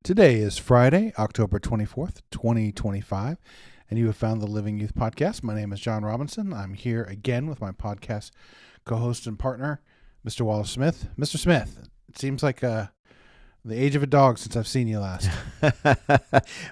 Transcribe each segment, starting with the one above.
Today is Friday, October 24th, 2025, and you have found the Living Youth Podcast. My name is John Robinson. I'm here again with my podcast co-host and partner, Mr. Wallace Smith. Mr. Smith, it seems like the age of a dog since I've seen you last.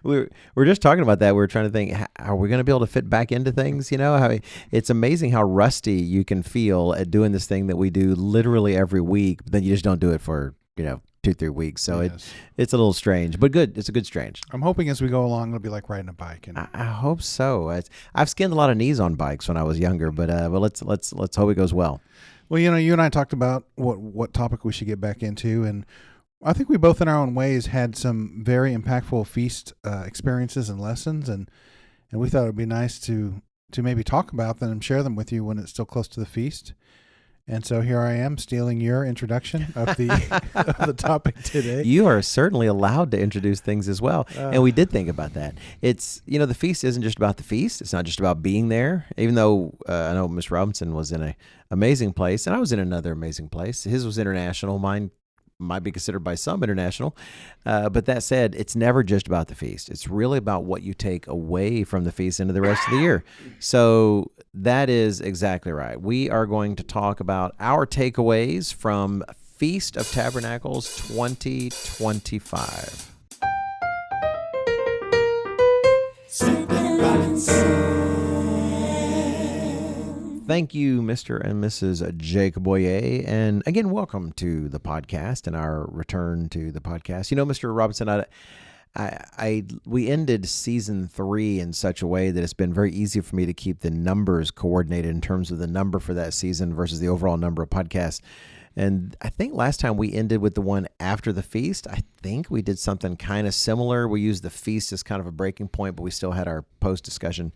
We're just talking about that. We're trying to think, are we going to be able to fit back into things? You know, it's amazing how rusty you can feel at doing this thing that we do literally every week, but then you just don't do it for, 2-3 weeks. So Yes. it's a little strange, but good. It's a good strange. I'm hoping as we go along, it'll be like riding a bike. And I hope so. I've skinned a lot of knees on bikes when I was younger, but let's hope it goes well. Well, you and I talked about what topic we should get back into, and I think we both in our own ways had some very impactful feast experiences and lessons, and we thought it would be nice to maybe talk about them and share them with you when it's still close to the feast. And so here I am stealing your introduction of the of the topic today. You are certainly allowed to introduce things as well. And we did think about that. It's, the feast isn't just about the feast. It's not just about being there, even though I know Mr. Robinson was in an amazing place, and I was in another amazing place. His was international. Mine might be considered by some international. But that said, it's never just about the feast. It's really about what you take away from the feast into the rest of the year. So that is exactly right. We are going to talk about our takeaways from Feast of Tabernacles 2025. Thank you, Mr. and Mrs. Jake Boyer. And again, welcome to the podcast and our return to the podcast. Mr. Robinson, we ended season 3 in such a way that it's been very easy for me to keep the numbers coordinated in terms of the number for that season versus the overall number of podcasts. And I think last time we ended with the one after the feast. I think we did something kind of similar. We used the feast as kind of a breaking point, but we still had our post discussion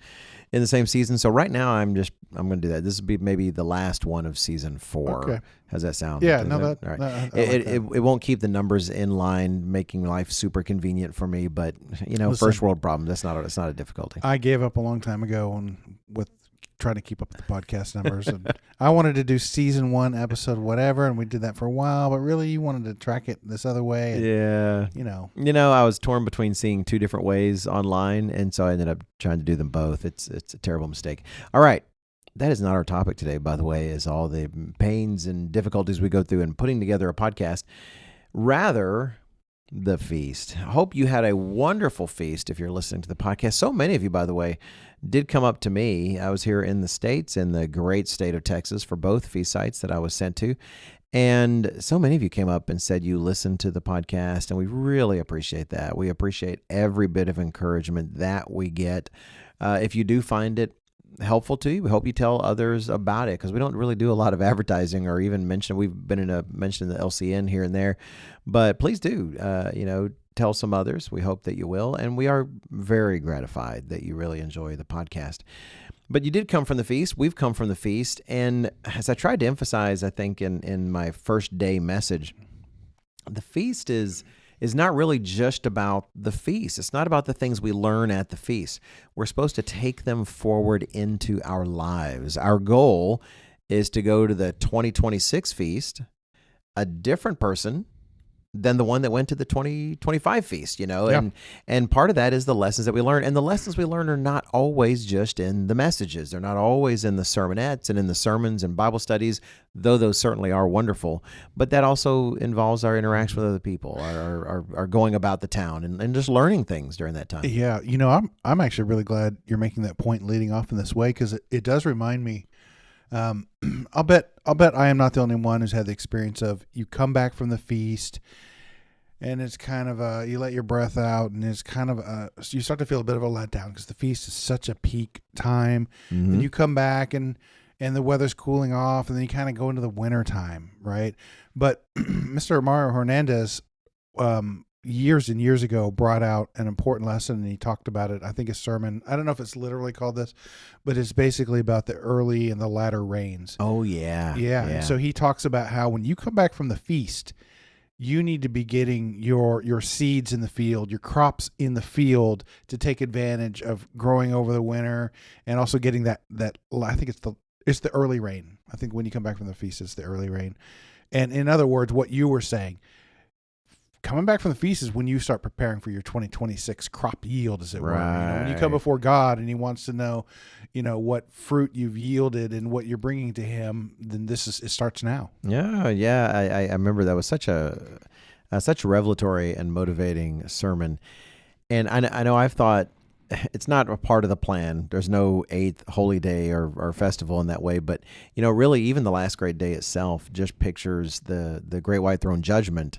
in the same season. So right now I'm going to do that. This will be maybe the last one of season 4. Okay. How's that sound? Yeah, All right. It won't keep the numbers in line, making life super convenient for me. But Listen, first world problem. It's not a difficulty. I gave up a long time ago with trying to keep up with the podcast numbers. And I wanted to do season 1 episode whatever, and we did that for a while. But really, you wanted to track it this other way. And, Yeah. I was torn between seeing 2 different ways online, and so I ended up trying to do them both. It's a terrible mistake. All right. That is not our topic today, by the way, is all the pains and difficulties we go through in putting together a podcast. Rather, the feast. I hope you had a wonderful feast if you're listening to the podcast. So many of you, by the way, did come up to me. I was here in the States, in the great state of Texas, for both feast sites that I was sent to. And so many of you came up and said you listened to the podcast, and we really appreciate that. We appreciate every bit of encouragement that we get. If you do find it helpful to you, we hope you tell others about it, because we don't really do a lot of advertising or even mention. We've been mentioned the LCN here and there, but please do, tell some others. We hope that you will, and we are very gratified that you really enjoy the podcast. But you did come from the feast. We've come from the feast, and as I tried to emphasize, I think in my first day message, the feast is not really just about the feast. It's not about the things we learn at the feast. We're supposed to take them forward into our lives. Our goal is to go to the 2026 feast a different person than the one that went to the 2025 feast, Yeah. and part of that is the lessons that we learn. And the lessons we learn are not always just in the messages. They're not always in the sermonettes and in the sermons and Bible studies, though those certainly are wonderful. But that also involves our interaction with other people, our going about the town and just learning things during that time. Yeah, I'm actually really glad you're making that point leading off in this way, because it does remind me. I'll bet I am not the only one who's had the experience of you come back from the feast, and it's kind of you let your breath out, and it's kind of you start to feel a bit of a letdown because the feast is such a peak time, and you come back and the weather's cooling off, and then you kind of go into the winter time, right? But Mr. Mario Hernandez, years and years ago, brought out an important lesson, and he talked about it. I think his sermon, I don't know if it's literally called this, but it's basically about the early and the latter rains. Oh, yeah. Yeah. And so he talks about how when you come back from the feast, you need to be getting your seeds in the field, your crops in the field, to take advantage of growing over the winter, and also getting that I think it's the early rain. I think when you come back from the feast, it's the early rain. And in other words, what you were saying, coming back from the feast is when you start preparing for your 2026 crop yield, as it were. When you come Right. before God and He wants to know, what fruit you've yielded and what you're bringing to Him, then it starts now. Yeah. I remember that was such a revelatory and motivating sermon. And I know I've thought it's not a part of the plan. There's no eighth holy day or festival in that way. But, really, even the last great day itself just pictures the great white throne judgment.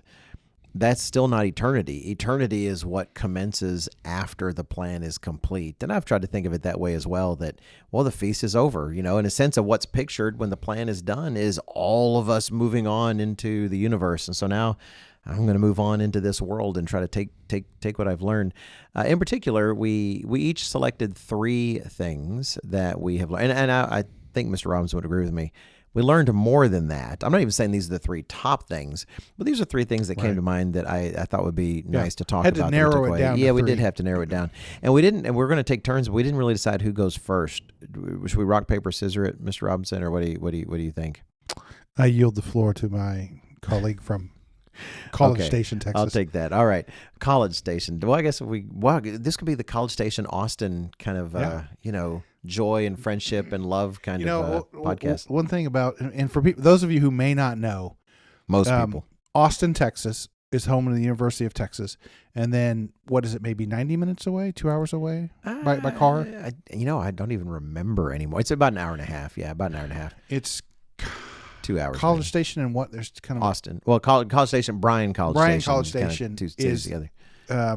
That's still not eternity. Eternity is what commences after the plan is complete. And I've tried to think of it that way as well, that, the feast is over, in a sense of what's pictured when the plan is done is all of us moving on into the universe. And so now I'm going to move on into this world and try to take what I've learned. In particular, we each selected 3 things that we have learned. And I think Mr. Robinson would agree with me. We learned more than that. I'm not even saying these are the 3 top things, but these are 3 things that came to mind that I thought would be nice to talk Had to about. narrow it down. Yeah, we did have to narrow it down, and we didn't. And we're going to take turns, but we didn't really decide who goes first. Should we rock paper scissors it, Mr. Robinson, or what do you think? I yield the floor to my colleague from College Station, Texas. I'll take that. All right, College Station. Well, I guess this could be the College Station Austin kind of joy and friendship and love kind of podcast. One thing about, and for people, those of you who may not know, Most people, Austin, Texas is home to the University of Texas, and then what is it? Maybe 90 minutes away, 2 hours away by car. I don't even remember anymore. It's about an hour and a half. Yeah, about an hour and a half. It's 2 hours. College maybe. Station and what? There's kind of Austin. Well, College Station, Bryan College Station. Station Two is together.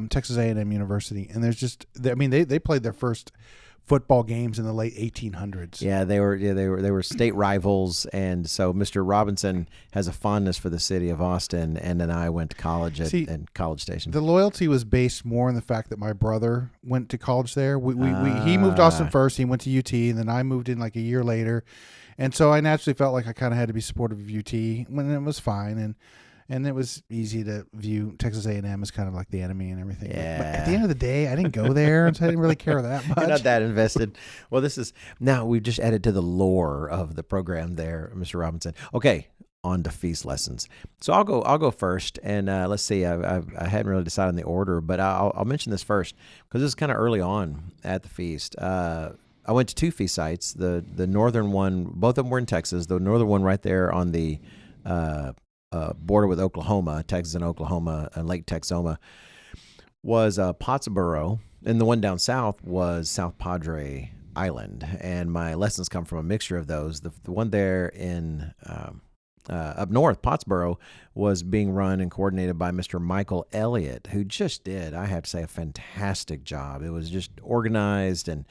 Texas A&M University, and there's just, they played their first football games in the late 1800s. Yeah, they were state rivals, and so Mr. Robinson has a fondness for the city of Austin, and then I went to college at College Station. The loyalty was based more on the fact that my brother went to college there. He moved to Austin first. He went to UT, and then I moved in like a year later, and so I naturally felt like I kind of had to be supportive of UT when it was fine, and it was easy to view Texas A&M as kind of like the enemy and everything. Yeah. But at the end of the day, I didn't go there, and so I didn't really care that much. You're not that invested. Well, now we've just added to the lore of the program there, Mr. Robinson. Okay, on to feast lessons. So I'll go first, and let's see. I hadn't really decided on the order, but I'll mention this first because this is kind of early on at the feast. I went to 2 feast sites. The northern one, both of them were in Texas. The northern one right there on the border with Oklahoma, Texas and Oklahoma, and Lake Texoma, was Pottsboro, and the one down south was South Padre Island. And my lessons come from a mixture of those. The one there in up north, Pottsboro, was being run and coordinated by Mr. Michael Elliott, who just did, I have to say, a fantastic job. It was just organized, and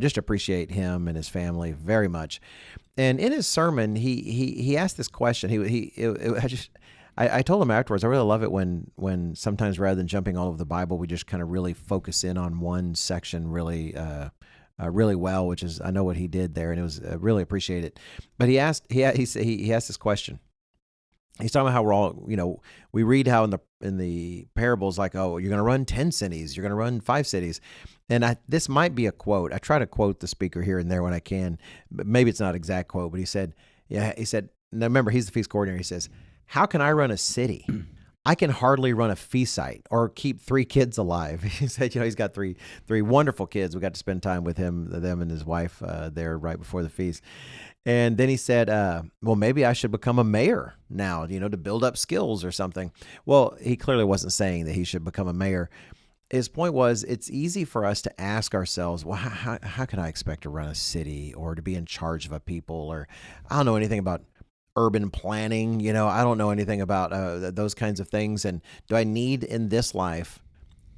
just appreciate him and his family very much. And in his sermon, he asked this question. I told him afterwards, I really love it when sometimes rather than jumping all over the Bible, we just kind of really focus in on one section really well, which is, I know what he did there, and it was really appreciated. But he asked this question. He's talking about how we're all, we read how in the parables, like, oh, you're going to run 10 cities, you're going to run 5 cities. And this might be a quote. I try to quote the speaker here and there when I can, but maybe it's not an exact quote, but he said, now remember, he's the feast coordinator. He says, how can I run a city? I can hardly run a feast site or keep 3 kids alive. He said, he's got three wonderful kids. We got to spend time with them and his wife there right before the feast. And then he said, well, maybe I should become a mayor now, to build up skills or something. Well, he clearly wasn't saying that he should become a mayor. His point was, it's easy for us to ask ourselves, well, how can I expect to run a city or to be in charge of a people? Or I don't know anything about urban planning. I don't know anything about those kinds of things. And do I need in this life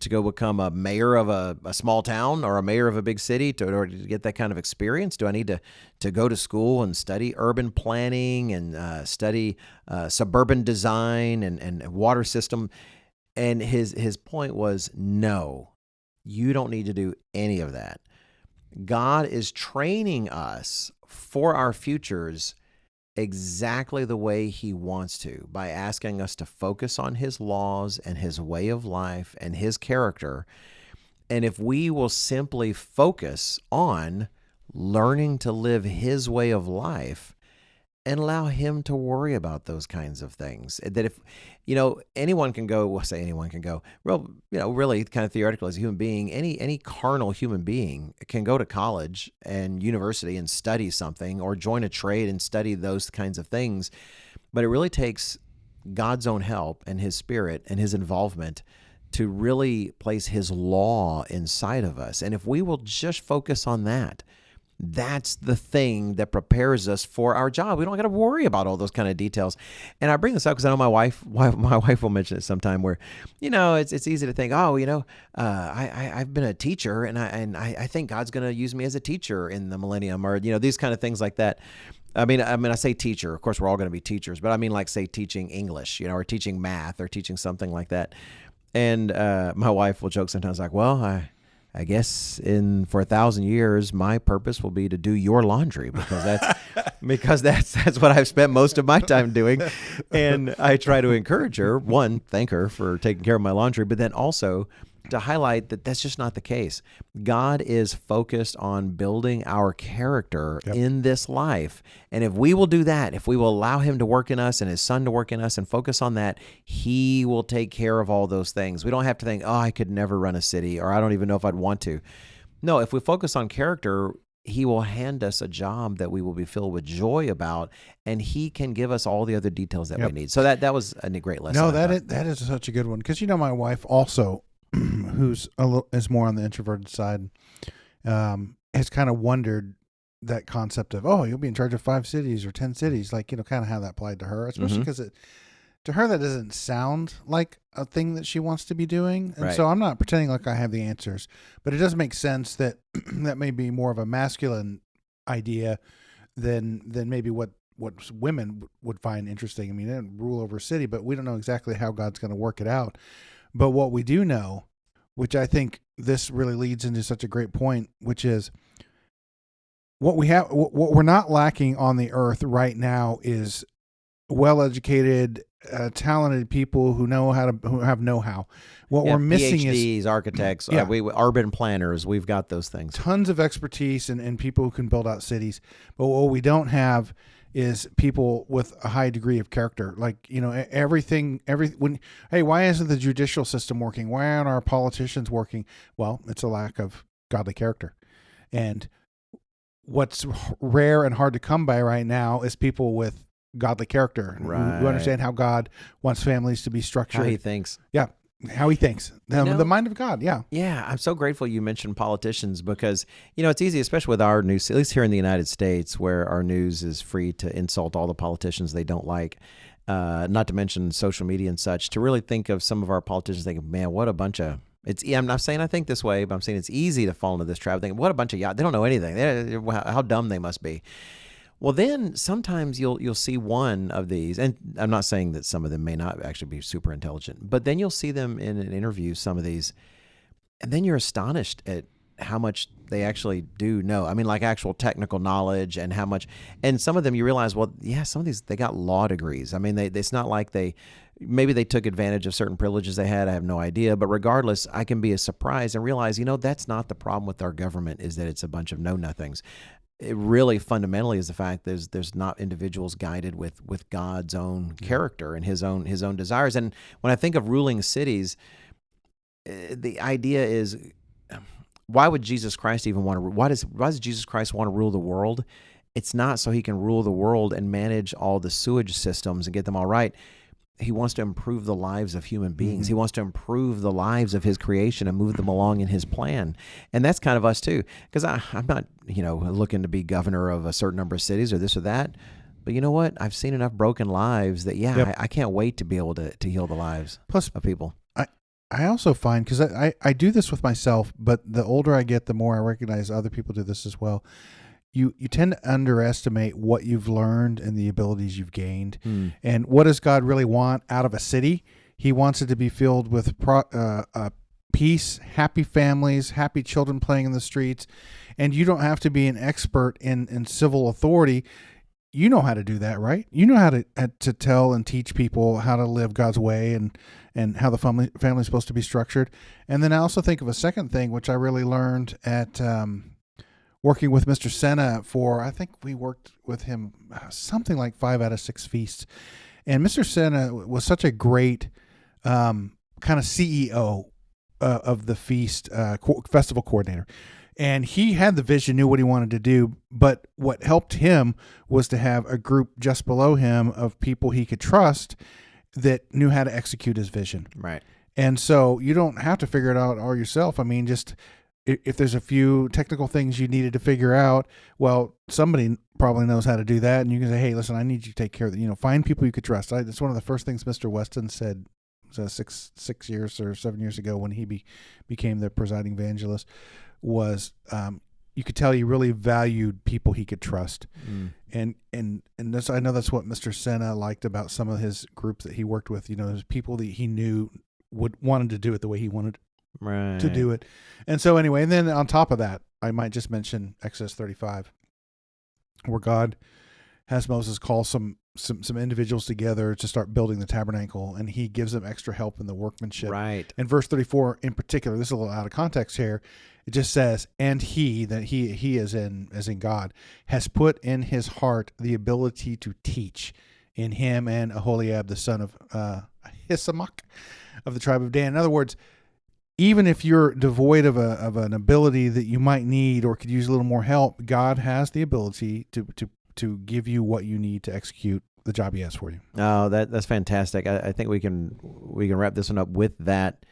to go become a mayor of a small town or a mayor of a big city to get that kind of experience? Do I need to go to school and study urban planning and study suburban design and water system? And his point was, no, you don't need to do any of that. God is training us for our futures exactly the way he wants to, by asking us to focus on his laws and his way of life and his character. And if we will simply focus on learning to live his way of life, and allow him to worry about those kinds of things. That if, anyone can go, well, say anyone can go, real, really kind of theoretical as a human being, any carnal human being can go to college and university and study something or join a trade and study those kinds of things. But it really takes God's own help and his spirit and his involvement to really place his law inside of us. And if we will just focus on that, that's the thing that prepares us for our job. We don't got to worry about all those kind of details. And I bring this up because I know my wife will mention it sometime where, it's easy to think, I've been a teacher and I think God's going to use me as a teacher in the millennium, or, these kind of things like that. I say teacher, of course we're all going to be teachers, but I mean, like, say teaching English, or teaching math or teaching something like that. And my wife will joke sometimes like, well, I guess for 1,000 years, my purpose will be to do your laundry because that's what I've spent most of my time doing. And I try to encourage her, one, thank her for taking care of my laundry, but then also to highlight that that's just not the case. God is focused on building our character in this life. And if we will do that, if we will allow him to work in us and his son to work in us and focus on that, he will take care of all those things. We don't have to think, I could never run a city, or I don't even know if I'd want to. No, if we focus on character, he will hand us a job that we will be filled with joy about, and he can give us all the other details that we need. So that was a great lesson. No, that is such a good one, because my wife also, who's is more on the introverted side, has kind of wondered that concept of, you'll be in charge of 5 cities or 10 cities, like, kind of how that applied to her, especially because to her that doesn't sound like a thing that she wants to be doing. And so I'm not pretending like I have the answers, but it does make sense that that may be more of a masculine idea than maybe what women would find interesting. I mean, they don't rule over a city, but we don't know exactly how God's going to work it out. But what we do know, which I think this really leads into such a great point, which is what we're not lacking on the earth right now is well-educated, talented people who have know-how. What we're missing PhDs, is architects, urban planners. We've got those things. Tons of expertise and people who can build out cities. But what we don't have is people with a high degree of character. Like, why isn't the judicial system working? Why aren't our politicians working? Well, it's a lack of godly character. And what's rare and hard to come by right now is people with godly character who understand how God wants families to be structured. How he thinks. Yeah. How he thinks. The mind of God. Yeah. Yeah. I'm so grateful you mentioned politicians because, it's easy, especially with our news, at least here in the United States, where our news is free to insult all the politicians they don't like, not to mention social media and such, to really think of some of our politicians thinking, man, what a bunch of, I'm not saying I think this way, but I'm saying it's easy to fall into this trap thinking, what a bunch of, they don't know anything. How dumb they must be. Well, then sometimes you'll see one of these, and I'm not saying that some of them may not actually be super intelligent, but then you'll see them in an interview, some of these, and then you're astonished at how much they actually do know. I mean, like actual technical knowledge and how much, and some of them you realize, well, yeah, some of these, they got law degrees. I mean, it's not like maybe they took advantage of certain privileges they had. I have no idea. But regardless, I can be as surprised and realize, that's not the problem with our government, is that it's a bunch of know-nothings. It really fundamentally is the fact there's not individuals guided with God's own character and his own desires. And when I think of ruling cities, the idea is, why would Jesus Christ even want to? Why does Jesus Christ want to rule the world? It's not so he can rule the world and manage all the sewage systems and get them all right. He wants to improve the lives of human beings. He wants to improve the lives of his creation and move them along in his plan. And that's kind of us too. Because I'm not, looking to be governor of a certain number of cities or this or that. But you know what? I've seen enough broken lives that, I can't wait to be able to heal the lives of people. I also find, because I do this with myself, but the older I get, the more I recognize other people do this as well. You tend to underestimate what you've learned and the abilities you've gained. And what does God really want out of a city? He wants it to be filled with peace, happy families, happy children playing in the streets. And you don't have to be an expert in civil authority. You know how to do that, right? You know how to tell and teach people how to live God's way and how the family is supposed to be structured. And then I also think of a second thing, which I really learned at working with Mr. Senna I think we worked with him something like 5 out of 6 feasts. And Mr. Senna was such a great kind of CEO of the feast, festival coordinator. And he had the vision, knew what he wanted to do. But what helped him was to have a group just below him of people he could trust that knew how to execute his vision. Right. And so you don't have to figure it out all yourself. I mean, just if there's a few technical things you needed to figure out, well, somebody probably knows how to do that. And you can say, hey, listen, I need you to take care of that. Find people you could trust. That's one of the first things Mr. Weston said 6 years or 7 years ago when he became the presiding evangelist was you could tell he really valued people he could trust. And that's, I know that's what Mr. Senna liked about some of his groups that he worked with. There's people that he knew wanted to do it the way he wanted to do it. And so anyway, and then on top of that, I might just mention Exodus 35, where God has Moses call some individuals together to start building the tabernacle, and he gives them extra help in the workmanship. Right. And verse 34 in particular, this is a little out of context here. It just says, and he is as in God, has put in his heart the ability to teach in him and Aholiab, the son of Ahisamach of the tribe of Dan. In other words, even if you're devoid of an ability that you might need or could use a little more help, God has the ability to give you what you need to execute the job he has for you. Oh, that's fantastic. I think we can wrap this one up with that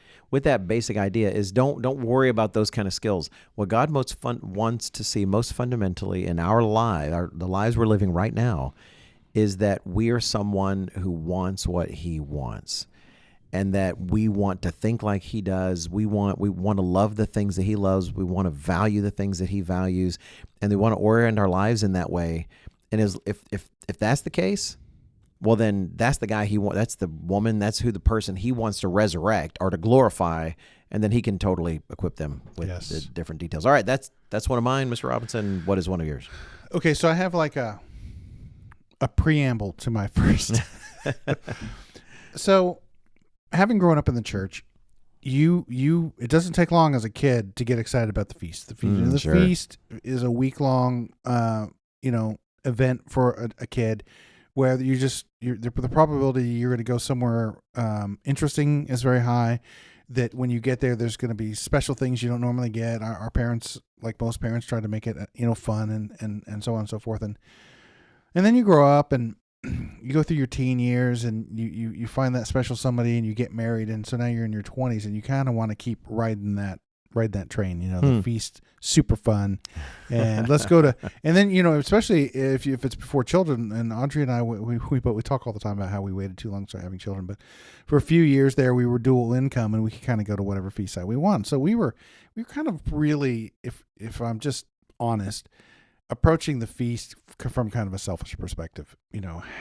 basic idea is don't worry about those kind of skills. What God wants to see most fundamentally in our lives, the lives we're living right now, is that we are someone who wants what he wants. And that we want to think like he does. We want to love the things that he loves. We want to value the things that he values, and we want to orient our lives in that way. And if that's the case, well, then that's the guy that's the woman, that's the person he wants to resurrect or to glorify, and then he can totally equip them with the different details. All right, that's one of mine, Mr. Robinson. What is one of yours? Okay, so I have like a preamble to my first. So, having grown up in the church, it doesn't take long as a kid to get excited about the feast. The feast is a week-long, event for a kid, where the probability you're going to go somewhere interesting is very high. That when you get there, there's going to be special things you don't normally get. Our parents, like most parents, try to make it fun and so on and so forth. And then you grow up and you go through your teen years and you find that special somebody and you get married, and so now you're in your 20s and you kind of want to keep riding that train. The feast, super fun, and let's go to, and then especially if it's before children. And Audrey and I we talk all the time about how we waited too long to start having children, but for a few years there we were dual income and we could kind of go to whatever feast side we want. So we were kind of really, if I'm just honest, approaching the feast from kind of a selfish perspective.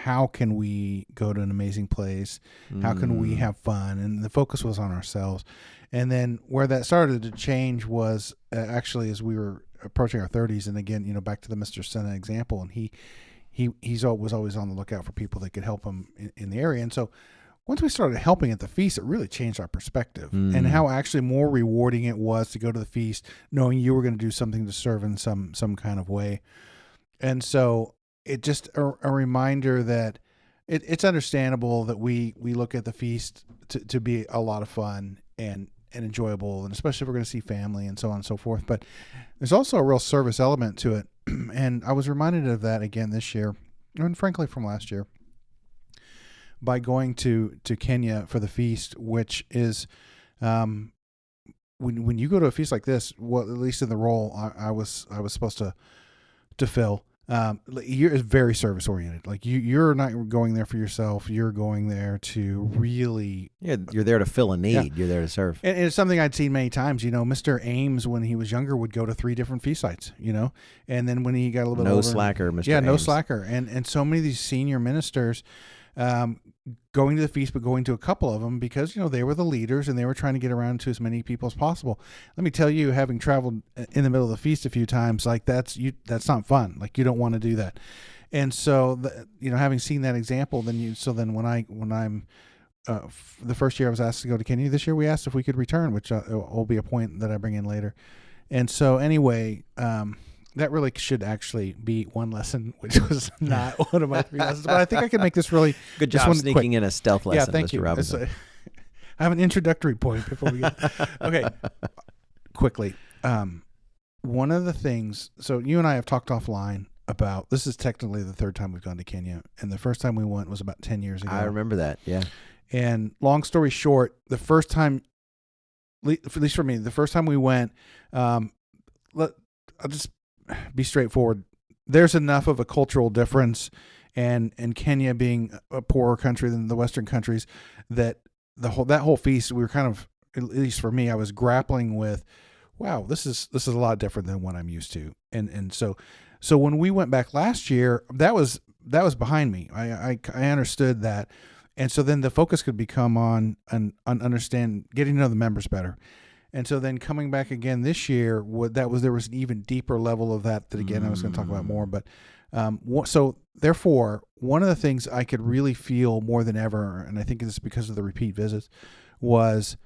How can we go to an amazing place? How can we have fun? And the focus was on ourselves. And then where that started to change was actually as we were approaching our 30s. And again, back to the Mr. Senna example, and he was always on the lookout for people that could help him in the area. And so once we started helping at the feast, it really changed our perspective and how actually more rewarding it was to go to the feast, knowing you were going to do something to serve in some kind of way. And so it just a reminder that it's understandable that we look at the feast to be a lot of fun and enjoyable, and especially if we're going to see family and so on and so forth. But there's also a real service element to it. And I was reminded of that again this year, and frankly from last year, by going to Kenya for the feast, which is when you go to a feast like this, well, at least in the role I was supposed to fill, you're very service oriented. Like you're not going there for yourself. You're going there to really. Yeah, you're there to fill a need. Yeah. You're there to serve. And it's something I'd seen many times. Mr. Ames, when he was younger, would go to 3 different feast sites. And then when he got a little bit older, slacker, Mr. Yeah, Ames. no slacker. And so many of these senior ministers. Going to the feast, but going to a couple of them because, they were the leaders and they were trying to get around to as many people as possible. Let me tell you, having traveled in the middle of the feast a few times, like that's not fun. Like you don't want to do that. And so, having seen that example, then when I'm the first year I was asked to go to Kenya, this year we asked if we could return, which will be a point that I bring in later. And so anyway, that really should actually be one lesson, which was not one of my 3 lessons. But I think I can make this really Good this job one sneaking quick. in a stealth lesson, Yeah, thank Mr. you. Robinson. I have an introductory point before we get. Okay, quickly. One of the things. So you and I have talked offline about. This is technically the 3rd time we've gone to Kenya, and the first time we went was about 10 years ago. I remember that. Yeah. And long story short, the first time, at least for me, the first time we went, I'll just be straightforward. There's enough of a cultural difference, and Kenya being a poorer country than the Western countries, that that whole feast, we were kind of, at least for me, I was grappling with, wow, this is a lot different than what I'm used to, and so when we went back last year, that was behind me. I understood that. And so then the focus could become on understand, getting to know the members better. And so then coming back again this year, there was an even deeper level of that again, I was going to talk about more. But so therefore, one of the things I could really feel more than ever, and I think it's because of the repeat visits, was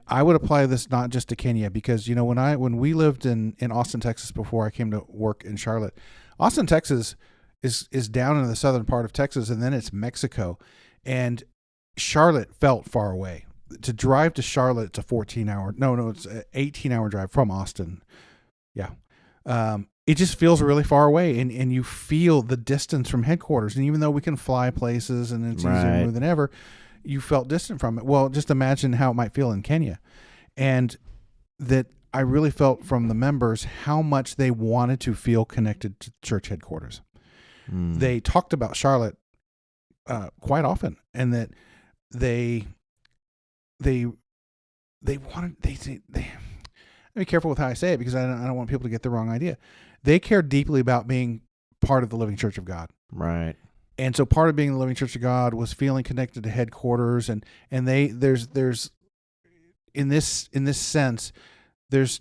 I would apply this not just to Kenya, because, when we lived in Austin, Texas, before I came to work in Charlotte, Austin, Texas is down in the southern part of Texas, and then it's Mexico. And Charlotte felt far away. To drive to Charlotte, it's a 14-hour. No, it's an 18-hour drive from Austin. Yeah. It just feels really far away, and you feel the distance from headquarters. And even though we can fly places and it's easier to move than ever, you felt distant from it. Well, just imagine how it might feel in Kenya. And that I really felt from the members how much they wanted to feel connected to church headquarters. They talked about Charlotte quite often, and that they wanted, be careful with how I say it, because I don't want people to get the wrong idea. They care deeply about being part of the living church of God. Right. And so part of being the living church of God was feeling connected to headquarters, and there's in this sense, there's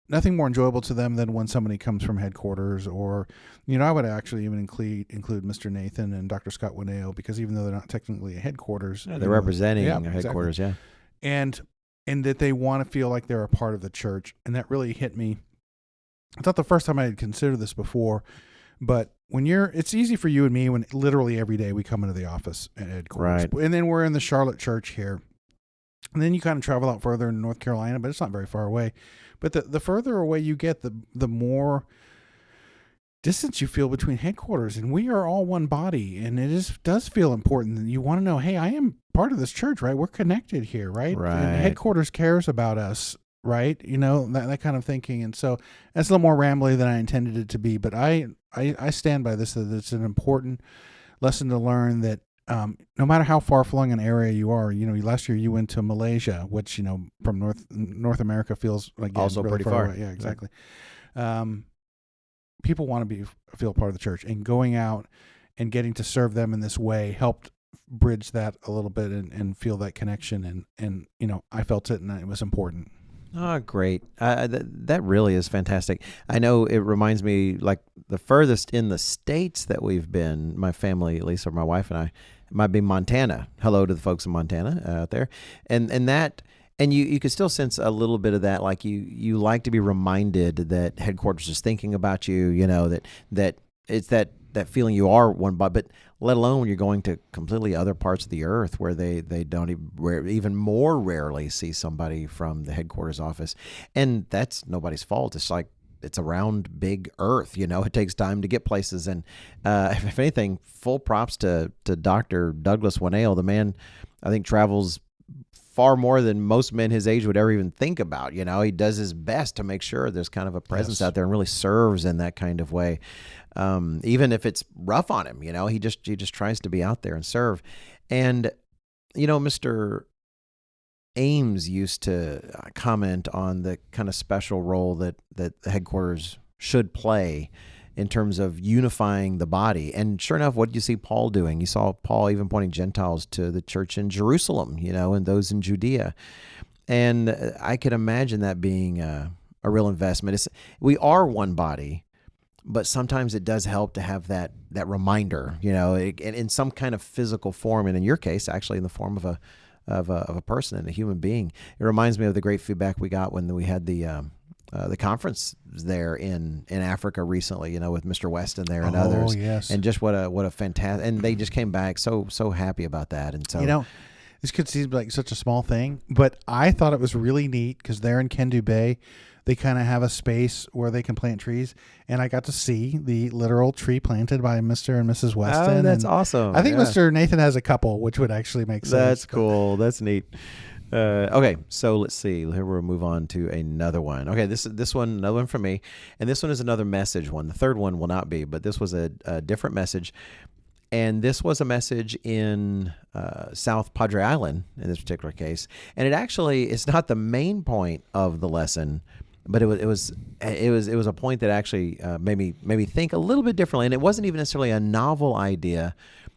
nothing more enjoyable to them than when somebody comes from headquarters, or, I would actually even include Mr. Nathan and Dr. Scott Wineo, because even though they're not technically a headquarters, they're representing exactly. headquarters. Yeah. And that they want to feel like they're a part of the church. And that really hit me. It's not the first time I had considered this before, but it's easy for you and me when literally every day we come into the office at headquarters. Right. And then we're in the Charlotte church here. And then you kind of travel out further in North Carolina, but it's not very far away. But the further away you get, the more distance you feel between headquarters. And we are all one body, and it does feel important. And you want to know, hey, I am part of this church, right? We're connected here, right? Right. And headquarters cares about us, right? That kind of thinking. And so that's a little more rambly than I intended it to be. But I stand by this, that it's an important lesson to learn, that no matter how far-flung an area you are, last year you went to Malaysia, which, from North America feels like also really pretty far. away. Yeah, exactly. People want to feel part of the church, and going out and getting to serve them in this way helped bridge that a little bit and feel that connection. And I felt it, and it was important. Oh, great. That really is fantastic. I know it reminds me, like, the furthest in the States that we've been, my family, at least, or my wife and I, it might be Montana. Hello to the folks in Montana out there. And you could still sense a little bit of that, like you like to be reminded that headquarters is thinking about you, that it's that feeling you are one body, but let alone when you're going to completely other parts of the earth where they don't even more rarely see somebody from the headquarters office. And that's nobody's fault. It's like, it's around big earth, it takes time to get places. And if anything, full props to Dr. Douglas Wineo. The man, I think, travels far more than most men his age would ever even think about. He does his best to make sure there's kind of a presence out there, and really serves in that kind of way. Even if it's rough on him, he just tries to be out there and serve. And, Mr. Ames used to comment on the kind of special role that the headquarters should play in terms of unifying the body. And sure enough, what did you see Paul doing? You saw Paul even pointing Gentiles to the church in Jerusalem, and those in Judea. And I could imagine that being a real investment. We are one body, but sometimes it does help to have that reminder, in some kind of physical form. And in your case, actually in the form of a person and a human being. It reminds me of the great feedback we got when we had the the conference there in Africa recently, with Mr. Weston there and Oh, others. yes. And just what a fantastic, and they just came back so happy about that. And so, This could seem like such a small thing, but I thought it was really neat because there in Kendu Bay, they kind of have a space where they can plant trees, and I got to see the literal tree planted by Mr. and Mrs. Weston. oh, that's and awesome. I think Yeah. Mr. Nathan has a couple, which would actually make sense. That's cool. That's neat. Okay, so let's see. Here we'll move on to another one. Okay, this one, another one from me, and this one is another message one. The third one will not be, but this was a different message, and this was a message in South Padre Island in this particular case, and it's not the main point of the lesson, but it was a point that actually made me think a little bit differently, and it wasn't even necessarily a novel idea,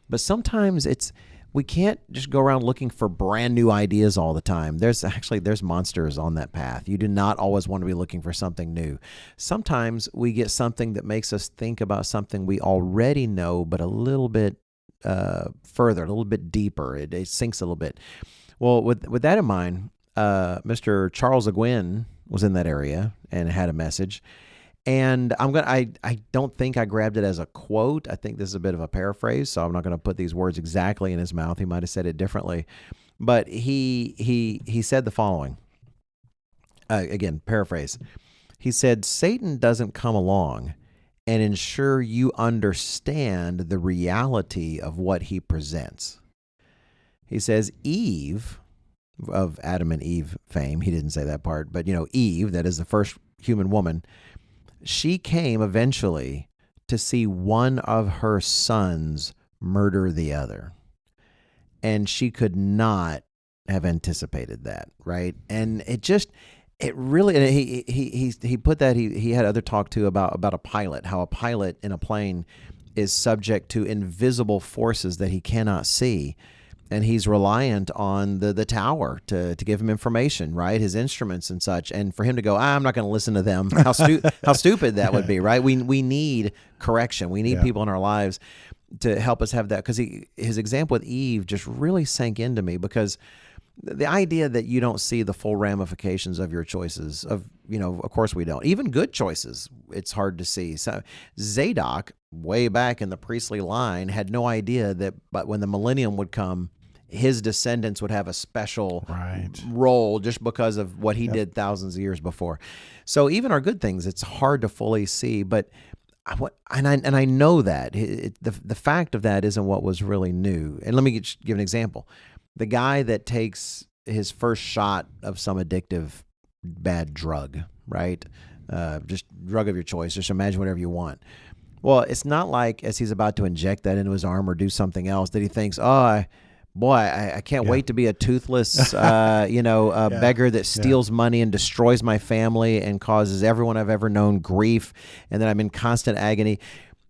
but sometimes we can't just go around looking for brand new ideas all the time. There's monsters on that path. You do not always want to be looking for something new. Sometimes we get something that makes us think about something we already know, but a little bit further, a little bit deeper. It sinks a little bit. Well, with that in mind, Mr. Charles Aguin was in that area and had a message. And I don't think I grabbed it as a quote. I think this is a bit of a paraphrase, so I'm not going to put these words exactly in his mouth. He might have said it differently. But he said the following. Again, paraphrase. He said, Satan doesn't come along and ensure you understand the reality of what he presents. He says Eve, of Adam and Eve fame, he didn't say that part, but Eve, that is the first human woman, she came eventually to see one of her sons murder the other. And she could not have anticipated that, right? And it really, and he put that, he had other talk too about a pilot, how a pilot in a plane is subject to invisible forces that he cannot see. And he's reliant on the tower to give him information, right? His instruments and such. And for him to go, I'm not going to listen to them. How stupid that would be, right? We need correction. We need people in our lives to help us have that. Because his example with Eve just really sank into me, because the idea that you don't see the full ramifications of your choices, of course we don't. Even good choices, it's hard to see. So Zadok, way back in the priestly line, had no idea that, but when the millennium would come, his descendants would have a special role just because of what he did thousands of years before. So even our good things, it's hard to fully see. But I know that the fact of that isn't what was really new. And let me give an example. The guy that takes his first shot of some addictive bad drug, right? Just drug of your choice. Just imagine whatever you want. Well, it's not like as he's about to inject that into his arm or do something else that he thinks, I can't wait to be a toothless, beggar that steals money and destroys my family and causes everyone I've ever known grief, and then I'm in constant agony.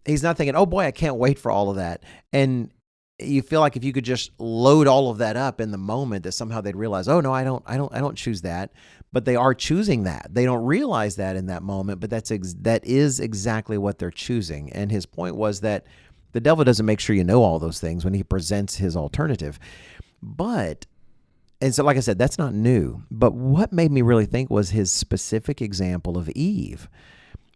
He's not thinking, I can't wait for all of that. And you feel like if you could just load all of that up in the moment, that somehow they'd realize, oh no, I don't choose that. But they are choosing that. They don't realize that in that moment, but that is exactly what they're choosing. And his point was that the devil doesn't make sure you know all those things when he presents his alternative. And so, like I said, that's not new. But what made me really think was his specific example of Eve.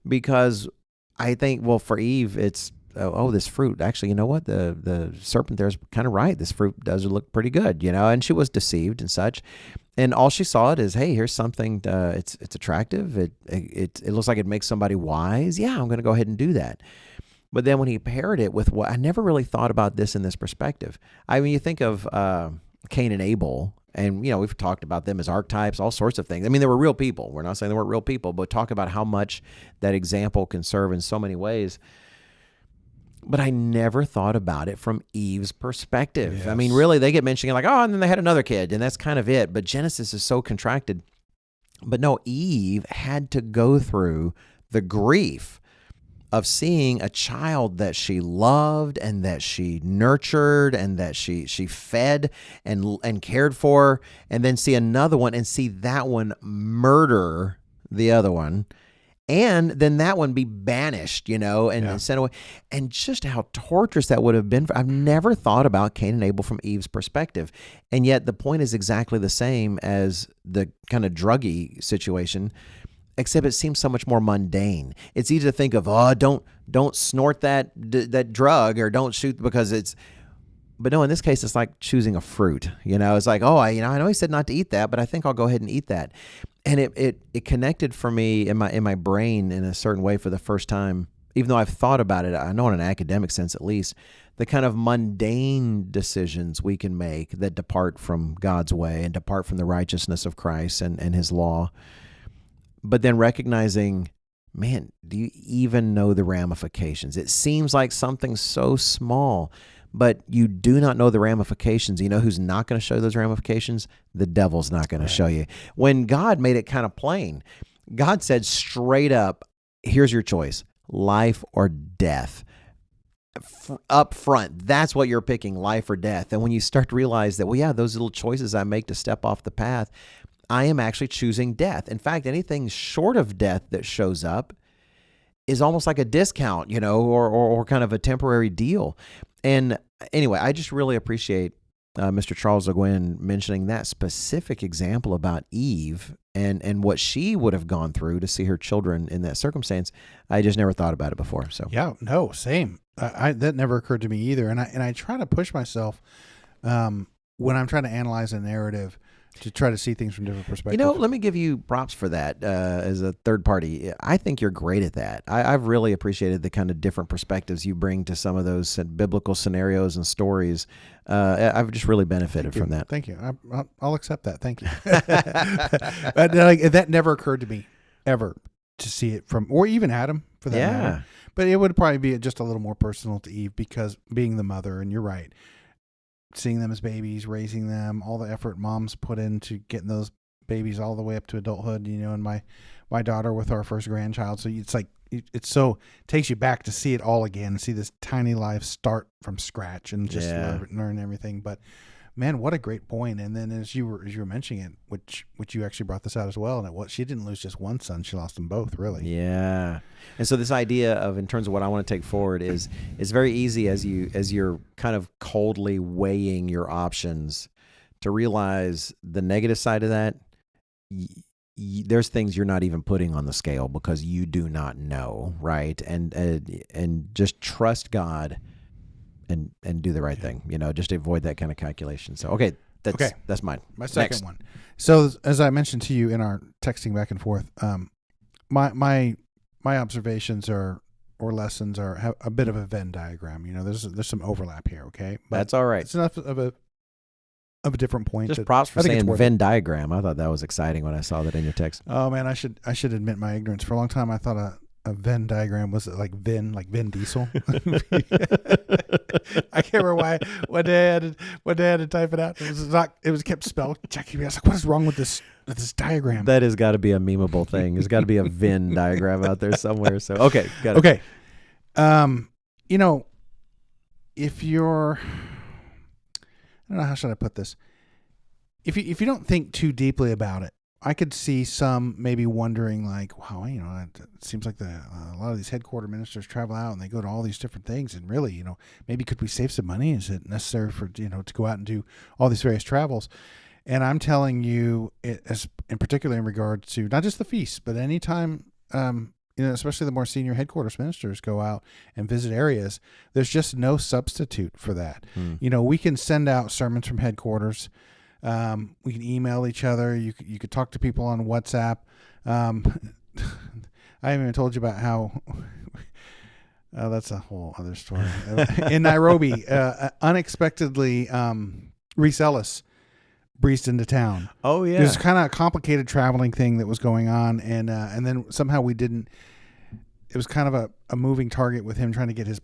Because I think, for Eve, it's, this fruit. Actually, you know what? The serpent there is kind of right. This fruit does look pretty good, and she was deceived and such. And all she saw it is, hey, here's something, it's attractive. It looks like it makes somebody wise. Yeah, I'm going to go ahead and do that. But then when he paired it with I never really thought about this in this perspective. I mean, you think of Cain and Abel, and, we've talked about them as archetypes, all sorts of things. I mean, they were real people. We're not saying they weren't real people, but talk about how much that example can serve in so many ways. But I never thought about it from Eve's perspective. Yes. I mean, really, they get mentioning like, and then they had another kid, and that's kind of it. But Genesis is so contracted. But no, Eve had to go through the grief of seeing a child that she loved and that she nurtured and that she fed and cared for, and then see another one and see that one murder the other one. And then that one be banished, and sent away. And just how torturous that would have been. I've never thought about Cain and Abel from Eve's perspective. And yet the point is exactly the same as the kind of druggy situation. except it seems so much more mundane. It's easy to think of, oh, don't snort that drug, or don't shoot because it's. But no, in this case, it's like choosing a fruit. It's like, oh, I know he said not to eat that, but I think I'll go ahead and eat that. And it connected for me in my brain in a certain way for the first time. Even though I've thought about it, I know in an academic sense at least, the kind of mundane decisions we can make that depart from God's way and depart from the righteousness of Christ and his law. But then recognizing, man, do you even know the ramifications? It seems like something so small, but you do not know the ramifications. You know who's not going to show those ramifications? The devil's not going to show you. When God made it kind of plain, God said straight up, here's your choice, life or death. Up front, that's what you're picking, life or death. And when you start to realize that, well, yeah, those little choices I make to step off the path, I am actually choosing death. In fact, anything short of death that shows up is almost like a discount, or kind of a temporary deal. And anyway, I just really appreciate Mr. Charles Le Guin mentioning that specific example about Eve and what she would have gone through to see her children in that circumstance. I just never thought about it before. So yeah, no, same. That never occurred to me either. And I try to push myself when I'm trying to analyze a narrative to try to see things from different perspectives. Let me give you props for that as a third party. I think you're great at that. I've really appreciated the kind of different perspectives you bring to some of those biblical scenarios and stories. I've just really benefited from that. Thank you. I'll accept that. Thank you. That never occurred to me ever to see it from, or even Adam for that matter. But it would probably be just a little more personal to Eve because being the mother, and you're right, seeing them as babies, raising them, all the effort moms put into getting those babies all the way up to adulthood, and my daughter with our first grandchild. So it's like, it takes you back to see it all again and see this tiny life start from scratch and just learn everything. But man, what a great point. And then as you were mentioning it, which you actually brought this out as well, and she didn't lose just one son, she lost them both, really. Yeah. And so this idea of, in terms of what I want to take forward, is it's very easy as you're kind of coldly weighing your options to realize the negative side of that. There's things you're not even putting on the scale because you do not know, right? And just trust God and do the right thing, just avoid that kind of calculation. So, that's mine. My second one. So as I mentioned to you in our texting back and forth, my observations or lessons have a bit of a Venn diagram. There's some overlap here. Okay. But that's all right. It's enough of a different point. Just props for saying Venn diagram. I thought that was exciting when I saw that in your text. Oh man, I should admit my ignorance. For a long time, I thought a Venn diagram was like Vin Diesel. I can't remember why. One day I had to type it out. It was kept spelled. Checking me. I was like, what is wrong with this diagram? That has got to be a memeable thing. There's got to be a Venn diagram out there somewhere. So got it. Okay. If you're, I don't know, how should I put this? If you don't think too deeply about it, I could see some maybe wondering like, wow, it seems like a lot of these headquarter ministers travel out and they go to all these different things, and really, maybe could we save some money? Is it necessary for to go out and do all these various travels? And I'm telling you, in particular in regards to not just the feast, but anytime, especially the more senior headquarters ministers go out and visit areas, there's just no substitute for that. We can send out sermons from headquarters. We can email each other. You could talk to people on WhatsApp. I haven't even told you about how that's a whole other story. In Nairobi, unexpectedly, Reese Ellis breezed into town. Oh yeah, there's kind of a complicated traveling thing that was going on, and then somehow we didn't. It was kind of a moving target with him trying to get his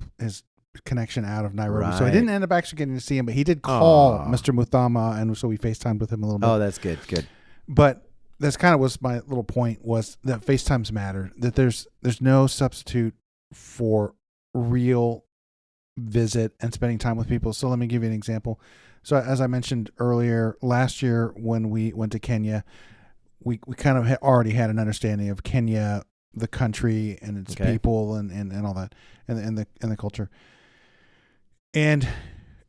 connection out of Nairobi. Right. So I didn't end up actually getting to see him, but he did call Mr. Muthama, and so we FaceTimed with him a little bit. Oh, that's good. But that's kind of was my little point, was that FaceTimes matter, that there's no substitute for real visit and spending time with people. So let me give you an example. So as I mentioned earlier, last year when we went to Kenya, we kind of already had an understanding of Kenya, the country and its people and all that, and the culture. And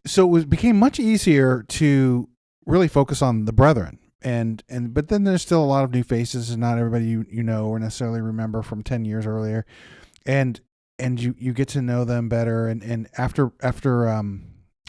so became much easier to really focus on the brethren but then there's still a lot of new faces, and not everybody you know or necessarily remember from 10 years earlier, and you get to know them better, and after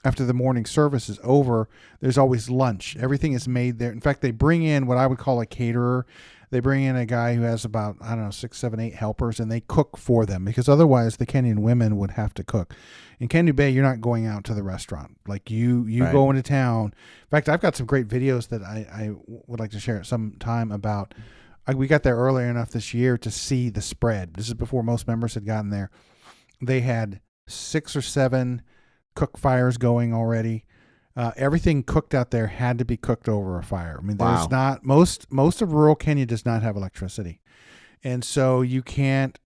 the morning service is over, there's always lunch. Everything is made there. In fact, they bring in what I would call a caterer. They bring in a guy who has about, I don't know, 6, 7, 8 helpers, and they cook for them, because otherwise the Kenyan women would have to cook. In Kenyan Bay, you're not going out to the restaurant. Like you Right. go into town. In fact, I've got some great videos that I would like to share at some time about. We got there earlier enough this year to see the spread. This is before most members had gotten there. They had 6 or 7 cook fires going already. Everything cooked out there had to be cooked over a fire. I mean, there's Wow. not most of rural Kenya does not have electricity, and so you can't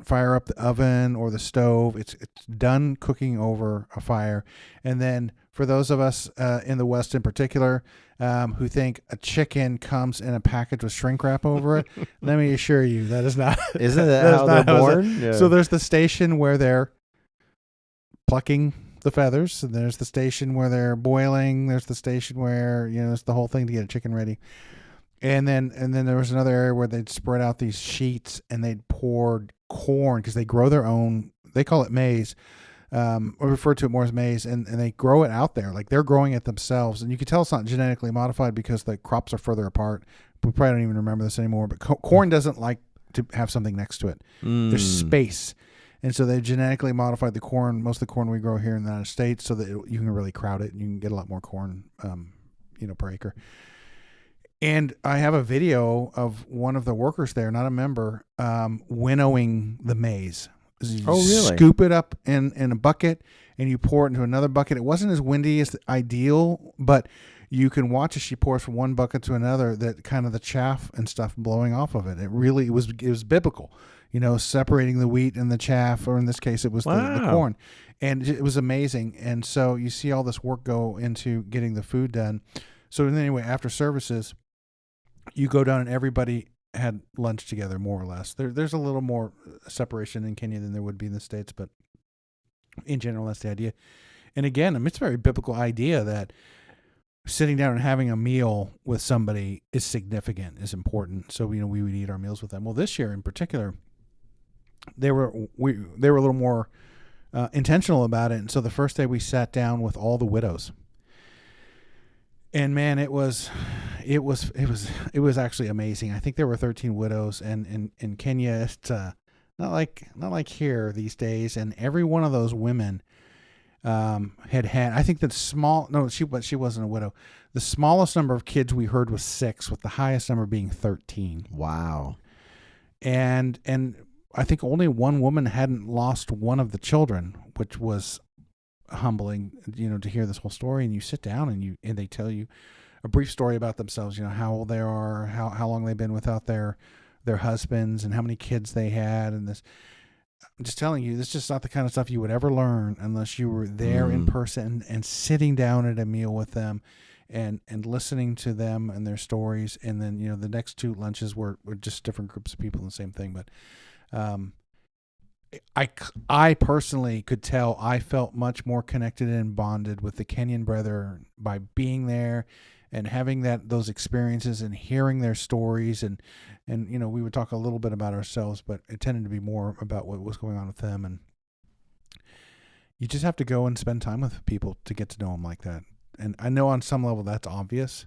fire up the oven or the stove. It's done cooking over a fire. And then for those of us in the West in particular, who think a chicken comes in a package with shrink wrap over it, let me assure you that is not. Isn't that that is how they're not how it's- born? Yeah. So there's the station where they're plucking the feathers, and there's the station where they're boiling. There's the station where it's the whole thing to get a chicken ready. And then there was another area where they'd spread out these sheets and they'd poured corn, because they grow their own. They call it maize, or refer to it more as maize, and they grow it out there. Like they're growing it themselves, and you can tell it's not genetically modified because the crops are further apart. We probably don't even remember this anymore. But corn doesn't like to have something next to it. There's space. And so they genetically modified the corn, most of the corn we grow here in the United States, so that you can really crowd it and you can get a lot more corn, per acre. And I have a video of one of the workers there, not a member, winnowing the maize. You Oh, really? Scoop it up in a bucket and you pour it into another bucket. It wasn't as windy as ideal, but you can watch as she pours from one bucket to another, that kind of the chaff and stuff blowing off of it. It was biblical, separating the wheat and the chaff, or in this case, it was the Wow. corn. And it was amazing. And so you see all this work go into getting the food done. So anyway, after services, you go down and everybody had lunch together, more or less. There's a little more separation in Kenya than there would be in the States, but in general, that's the idea. And again, it's a very biblical idea that sitting down and having a meal with somebody is significant, is important. So we would eat our meals with them. Well, this year in particular, they were a little more intentional about it. And so the first day we sat down with all the widows. And man, it was actually amazing. I think there were 13 widows, and in Kenya, it's not like here these days. And every one of those women had. I think that she wasn't a widow. The smallest number of kids we heard was 6, with the highest number being 13. Wow. And I think only one woman hadn't lost one of the children, which was humbling, to hear this whole story. And you sit down and they tell you a brief story about themselves, how old they are, how long they've been without their husbands, and how many kids they had. And this, I'm just telling you, this is just not the kind of stuff you would ever learn unless you were there in person and sitting down at a meal with them and listening to them and their stories. And then, the next 2 lunches were just different groups of people, the same thing. But I personally could tell I felt much more connected and bonded with the Kenyan brethren by being there and having those experiences and hearing their stories. And we would talk a little bit about ourselves, but it tended to be more about what was going on with them. And you just have to go and spend time with people to get to know them like that. And I know on some level that's obvious,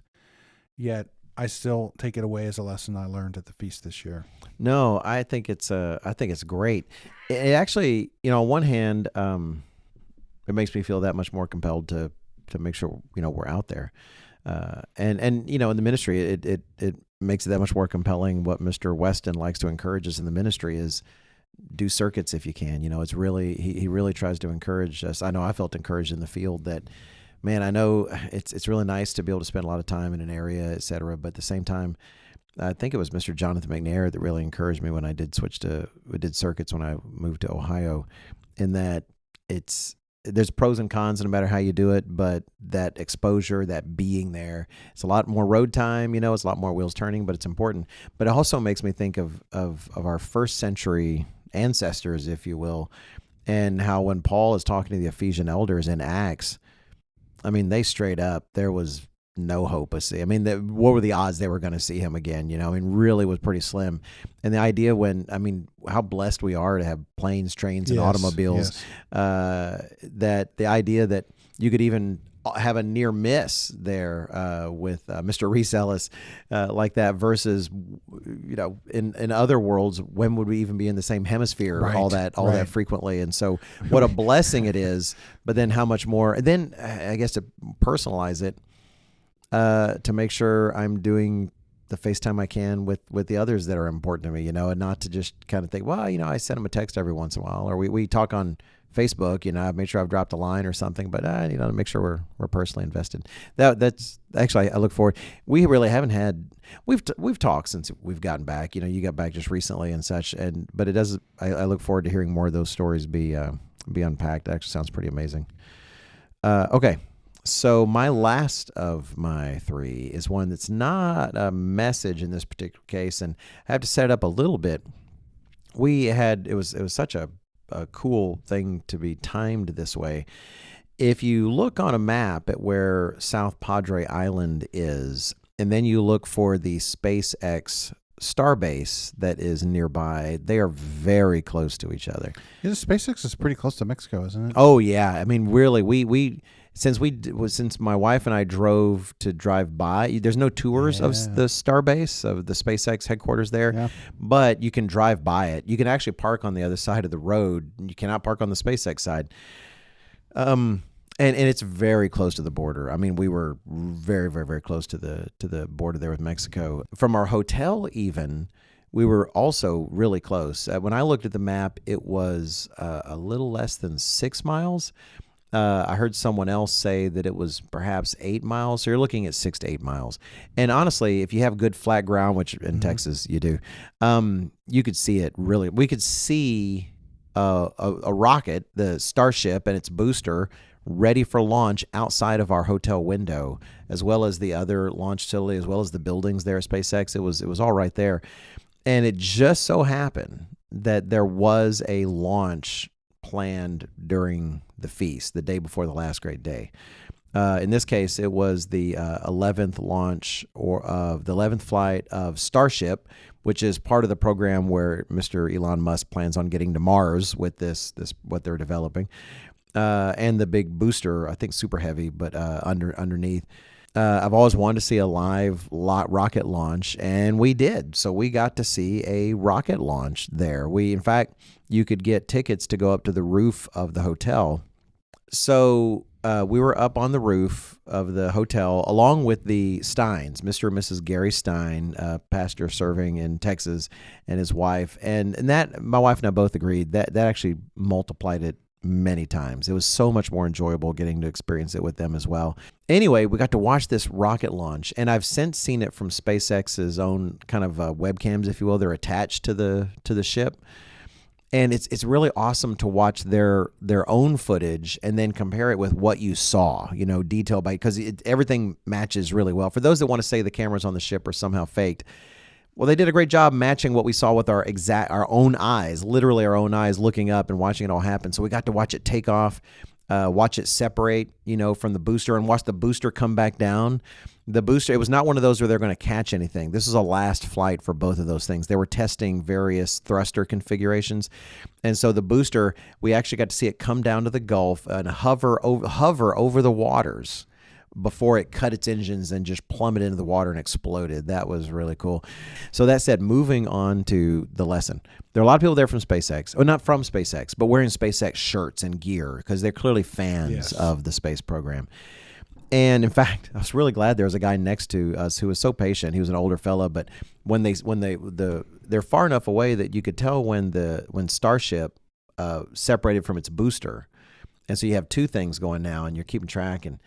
yet I still take it away as a lesson I learned at the feast this year. No, I think it's great. It actually, on one hand, it makes me feel that much more compelled to make sure we're out there, and in the ministry, it makes it that much more compelling. What Mr. Weston likes to encourage us in the ministry is do circuits if you can. It's really he really tries to encourage us. I know I felt encouraged in the field that. Man, I know it's really nice to be able to spend a lot of time in an area, et cetera. But at the same time, I think it was Mr. Jonathan McNair that really encouraged me when I did did circuits when I moved to Ohio, in that there's pros and cons no matter how you do it, but that exposure, that being there, it's a lot more road time, it's a lot more wheels turning, but it's important. But it also makes me think of our first century ancestors, if you will, and how when Paul is talking to the Ephesian elders in Acts, I mean, they straight up, there was no hope of seeing. I mean, what were the odds they were going to see him again? I mean, really was pretty slim. And the idea how blessed we are to have planes, trains, and automobiles, that the idea that you could even have a near miss there with Mr. Reese Ellis like that versus, in other worlds, when would we even be in the same hemisphere all that frequently? And so what a blessing it is, but then how much more, and then I guess to personalize it, to make sure I'm doing the FaceTime I can with the others that are important to me, and not to just kind of think, well, I send them a text every once in a while, or we talk on Facebook, I've made sure I've dropped a line or something, but to make sure we're personally invested. That's actually, I look forward. We really haven't had, we've talked since we've gotten back. You got back just recently and such, but it does. I look forward to hearing more of those stories be unpacked. It actually sounds pretty amazing. Okay, so my last of my three is one that's not a message in this particular case, and I have to set it up a little bit. It was such a cool thing to be timed this way. If you look on a map at where South Padre Island is, and then you look for the SpaceX starbase that is nearby, they are very close to each other. Yeah, SpaceX is pretty close to Mexico, isn't it? Oh yeah, I mean, really, since my wife and I drove by, there's no tours of the starbase of the SpaceX headquarters there, but you can drive by it. You can actually park on the other side of the road. You cannot park on the SpaceX side. And it's very close to the border. I mean, we were very, very, very close to the border there with Mexico. From our hotel, even, we were also really close. When I looked at the map, it was a little less than 6 miles. I heard someone else say that it was perhaps 8 miles. So you're looking at 6 to 8 miles. And honestly, if you have good flat ground, which in Texas you do, you could see it really. We could see a rocket, the Starship and its booster, ready for launch outside of our hotel window, as well as the other launch facility, as well as the buildings there at SpaceX. It was all right there. And it just so happened that there was a launch planned during the feast, the day before the last great day. In this case, it was the 11th launch of the 11th flight of Starship, which is part of the program where Mr. Elon Musk plans on getting to Mars with this what they're developing, and the big booster, I think super heavy, but underneath. I've always wanted to see a live rocket launch, and we did. So we got to see a rocket launch there. In fact, you could get tickets to go up to the roof of the hotel. So we were up on the roof of the hotel along with the Steins, Mr. and Mrs. Gary Stein, pastor serving in Texas, and his wife. And that, my wife and I both agreed that actually multiplied it many times. It was so much more enjoyable getting to experience it with them as well. Anyway, we got to watch this rocket launch, and I've since seen it from SpaceX's own kind of webcams, if you will. They're attached to the ship. And it's really awesome to watch their own footage and then compare it with what you saw, detail by, because everything matches really well. For those that want to say the cameras on the ship are somehow faked, well, they did a great job matching what we saw with our own eyes, literally our own eyes, looking up and watching it all happen. So we got to watch it take off, watch it separate, from the booster, and watch the booster come back down. The booster, it was not one of those where they're going to catch anything. This is a last flight for both of those things. They were testing various thruster configurations. And so the booster, we actually got to see it come down to the Gulf and hover over the waters before it cut its engines and just plummeted into the water and exploded. That was really cool. So that said, moving on to the lesson. There are a lot of people there from SpaceX, or not from SpaceX, but wearing SpaceX shirts and gear because they're clearly fans of the space program. And in fact, I was really glad there was a guy next to us who was so patient. He was an older fella, but they're far enough away that you could tell when Starship separated from its booster. And so you have two things going now, and you're keeping track. And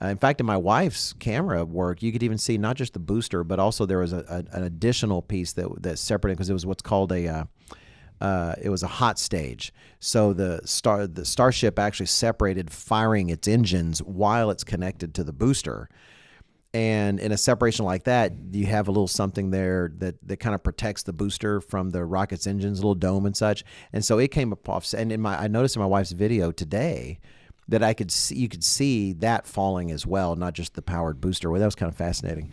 in fact, in my wife's camera work, you could even see not just the booster, but also there was an additional piece that separated, because it was what's called it was a hot stage. So the Starship actually separated, firing its engines while it's connected to the booster. And in a separation like that, you have a little something there that kind of protects the booster from the rocket's engines, a little dome and such. And so it came off. And I noticed in my wife's video today that you could see that falling as well, not just the powered booster. Well, that was kind of fascinating.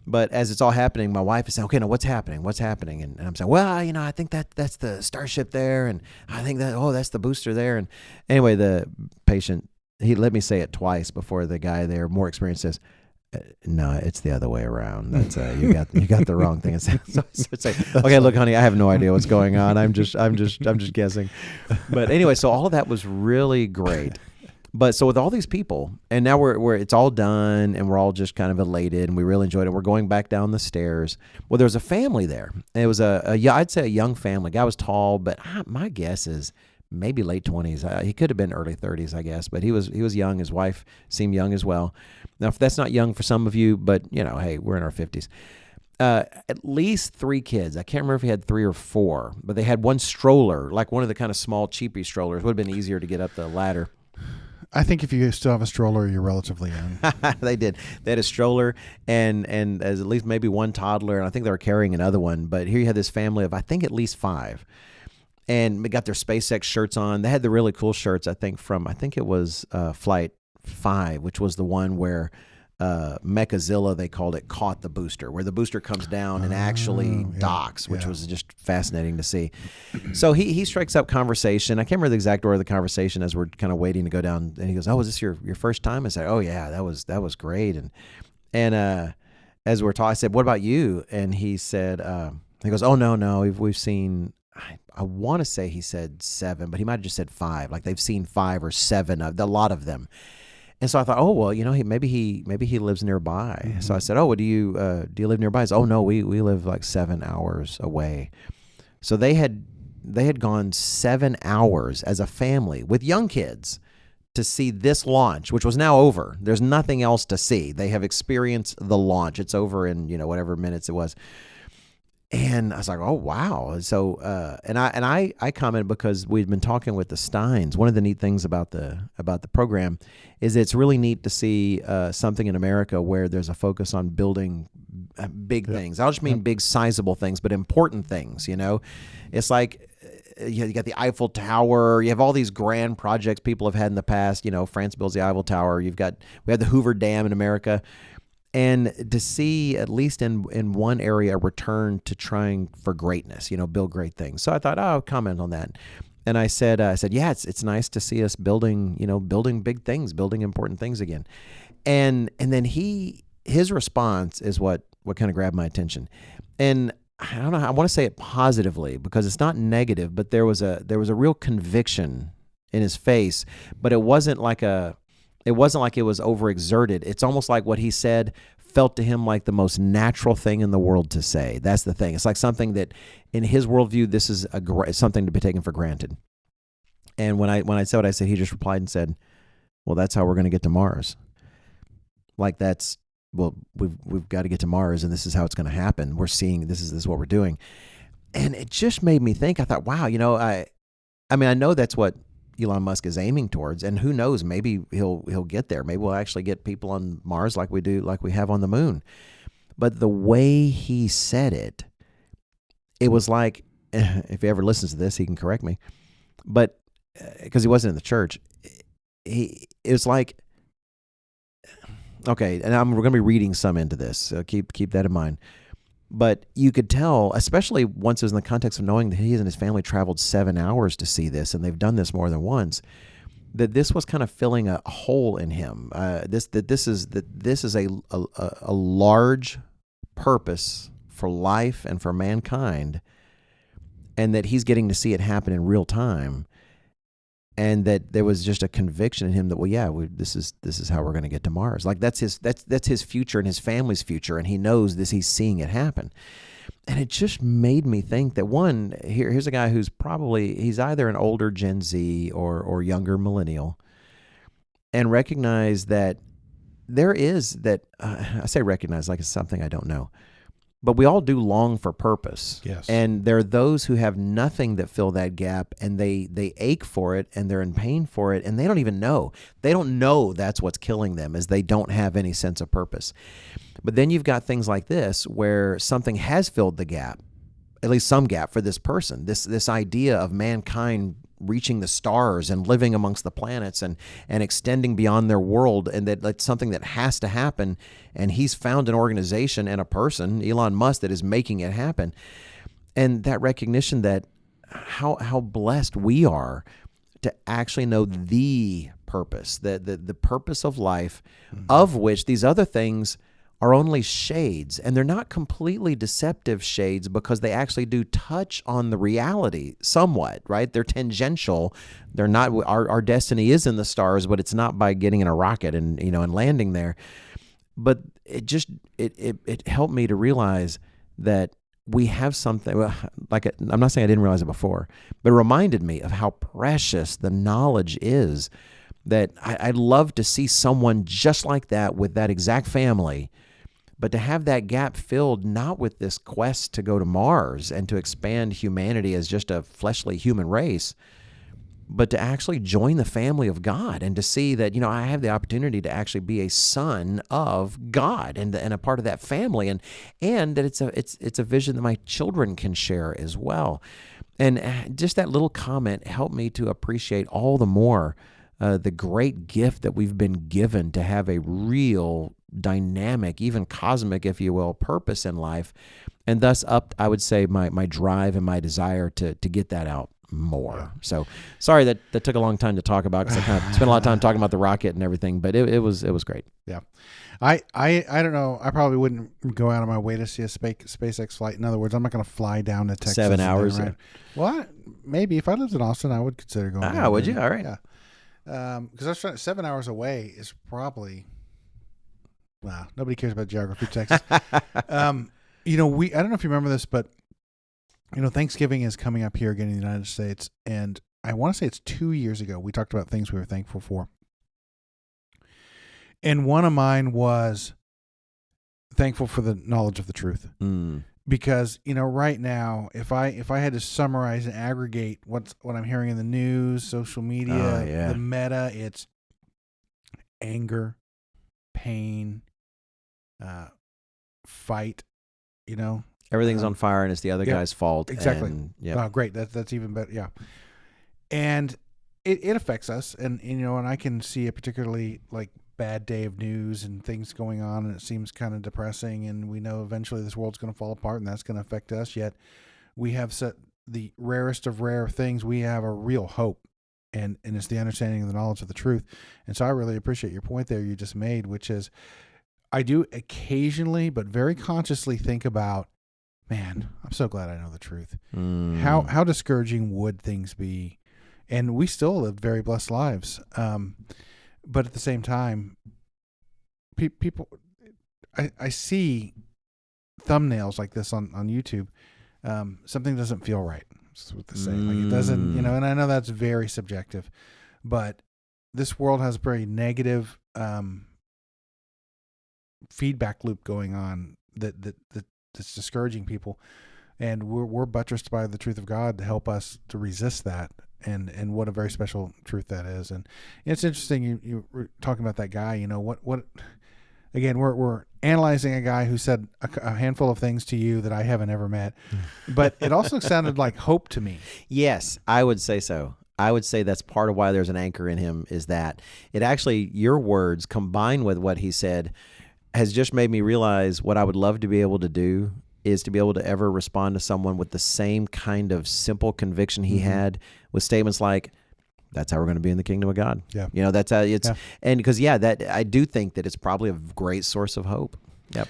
But as it's all happening, my wife is saying, okay, now what's happening? What's happening? And I'm saying, well, I think that's the Starship there. And I think that's the booster there. And anyway, the patient, he let me say it twice before the guy there, more experienced, says, no, it's the other way around. That's you got the wrong thing. So it's like, okay, look, honey, I have no idea what's going on. I'm just guessing. But anyway, so all of that was really great. But so with all these people, and now we're it's all done, and we're all just kind of elated, and we really enjoyed it. We're going back down the stairs. Well, there was a family there. And it was I'd say a young family. Guy was tall, but my guess is maybe late 20s. He could have been early 30s, I guess. But he was young. His wife seemed young as well. Now, if that's not young for some of you, but hey, we're in our 50s. At least 3 kids. I can't remember if he had 3 or 4, but they had one stroller, like one of the kind of small cheapy strollers. Would have been easier to get up the ladder. I think if you still have a stroller, you're relatively young. They did. They had a stroller and as at least maybe one toddler, and I think they were carrying another one. But here you had this family of, I think, at least 5. And they got their SpaceX shirts on. They had the really cool shirts, I think it was Flight 5, which was the one where Mechazilla, they called it, caught the booster, where the booster comes down and actually docks, which was just fascinating to see. So he strikes up conversation. I can't remember the exact order of the conversation as we're kind of waiting to go down. And he goes, "Oh, is this your first time?" I said, "Oh yeah, that was great." And as we're talking, I said, "What about you?" And he said, he goes, "Oh no, we've seen." I want to say he said 7, but he might have just said 5. Like they've seen 5 or 7 of a lot of them. And so I thought, oh well, maybe he lives nearby. Mm-hmm. So I said, oh, well, do you live nearby? He said, oh no, we live like 7 hours away. So they had gone 7 hours as a family with young kids to see this launch, which was now over. There's nothing else to see. They have experienced the launch. It's over in whatever minutes it was. And I was like, oh, wow. So, and I commented because we'd been talking with the Steins. One of the neat things about the program is it's really neat to see something in America where there's a focus on building big things. I don't just mean big, sizable things, but important things, It's like you got the Eiffel Tower. You have all these grand projects people have had in the past. France builds the Eiffel Tower. We had the Hoover Dam in America. And to see, at least in one area, a return to trying for greatness, build great things. So I thought, I'll comment on that. And I said, yeah, it's nice to see us building big things, building important things again. And then his response is what kind of grabbed my attention. And I don't know, I want to say it positively because it's not negative, but there was a real conviction in his face, but it wasn't like it was overexerted. It's almost like what he said felt to him like the most natural thing in the world to say. That's the thing. It's like something that, in his worldview, this is something to be taken for granted. And when I said what I said, he just replied and said, "Well, that's how we're going to get to Mars. Like we've got to get to Mars, and this is how it's going to happen. We're seeing this is what we're doing." And it just made me think. I thought, wow, I know that's what Elon Musk is aiming towards, and who knows, maybe he'll get there. Maybe we'll actually get people on Mars like we have on the moon. But the way he said it was like, if he ever listens to this, he can correct me, but because he wasn't in the church, it was like, okay, and we're going to be reading some into this, so keep that in mind. But you could tell, especially once it was in the context of knowing that he and his family traveled 7 hours to see this, and they've done this more than once, that this was kind of filling a hole in him. This is a large purpose for life and for mankind, and that he's getting to see it happen in real time. And that there was just a conviction in him that, this is how we're going to get to Mars. Like that's his future and his family's future, and he knows this. He's seeing it happen, and it just made me think that here's a guy who's he's either an older Gen Z or younger millennial, and recognize that there is that. I say recognize like it's something I don't know. But we all do long for purpose. Yes. And there are those who have nothing that fill that gap, and they ache for it, and they're in pain for it, and they don't even know. They don't know that's what's killing them, is they don't have any sense of purpose. But then you've got things like this where something has filled the gap, at least some gap for this person, this idea of mankind reaching the stars and living amongst the planets and extending beyond their world, and that that's something that has to happen. And he's found an organization and a person, Elon Musk, that is making it happen. And that recognition that how blessed we are to actually know the purpose, the purpose of life, of which these other things are only shades, and they're not completely deceptive shades because they actually do touch on the reality somewhat, right? They're tangential. They're not, our destiny is in the stars, but it's not by getting in a rocket and, and landing there. But it helped me to realize that we have something, I'm not saying I didn't realize it before, but it reminded me of how precious the knowledge is, that I'd love to see someone just like that with that exact family, but to have that gap filled not with this quest to go to Mars and to expand humanity as just a fleshly human race, but to actually join the family of God and to see that, I have the opportunity to actually be a son of God and a part of that family, and that it's a vision that my children can share as well. And just that little comment helped me to appreciate all the more the great gift that we've been given to have a real dynamic, even cosmic, if you will, purpose in life, and thus up, I would say, my drive and my desire to get that out more. Yeah. So sorry that took a long time to talk about, because I kind of spent a lot of time talking about the rocket and everything, but it was great. Yeah. I don't know. I probably wouldn't go out of my way to see a SpaceX flight. In other words, I'm not going to fly down to Texas. 7 hours. Right? Well, maybe if I lived in Austin, I would consider going. Ah, would you? All right. Yeah. Because I was trying, 7 hours away is probably, wow, nobody cares about geography, Texas. I don't know if you remember this, but Thanksgiving is coming up here again in the United States, and I want to say it's 2 years ago we talked about things we were thankful for, and one of mine was thankful for the knowledge of the truth. Because right now, if I had to summarize and aggregate what I'm hearing in the news, social media, the meta, it's anger, pain, fight. Everything's on fire, and it's the other guy's fault. Exactly. And, oh, great. That's even better. Yeah, and it affects us, and and I can see a particularly bad day of news and things going on, and it seems kind of depressing, and we know eventually this world's going to fall apart, and that's going to affect us. Yet we have set the rarest of rare things. We have a real hope, and it's the understanding of the knowledge of the truth. And so I really appreciate your point there you just made, which is I do occasionally, but very consciously, think about, man, I'm so glad I know the truth. How discouraging would things be? And we still live very blessed lives. But at the same time, people, I see thumbnails like this on YouTube. Something doesn't feel right. That's what they say. It doesn't, and I know that's very subjective, but this world has a very negative feedback loop going on that's discouraging people. And we're buttressed by the truth of God to help us to resist that. And what a very special truth that is. And it's interesting you were talking about that guy. What again, we're analyzing a guy who said a handful of things to you that I haven't ever met, but it also sounded like hope to me. Yes, I would say so. I would say that's part of why there's an anchor in him, is that it actually, your words combined with what he said has just made me realize what I would love to be able to do is to be able to ever respond to someone with the same kind of simple conviction he had, with statements like, that's how we're going to be in the kingdom of God. Yeah. That's how it's, and because, that I do think that it's probably a great source of hope. Yep.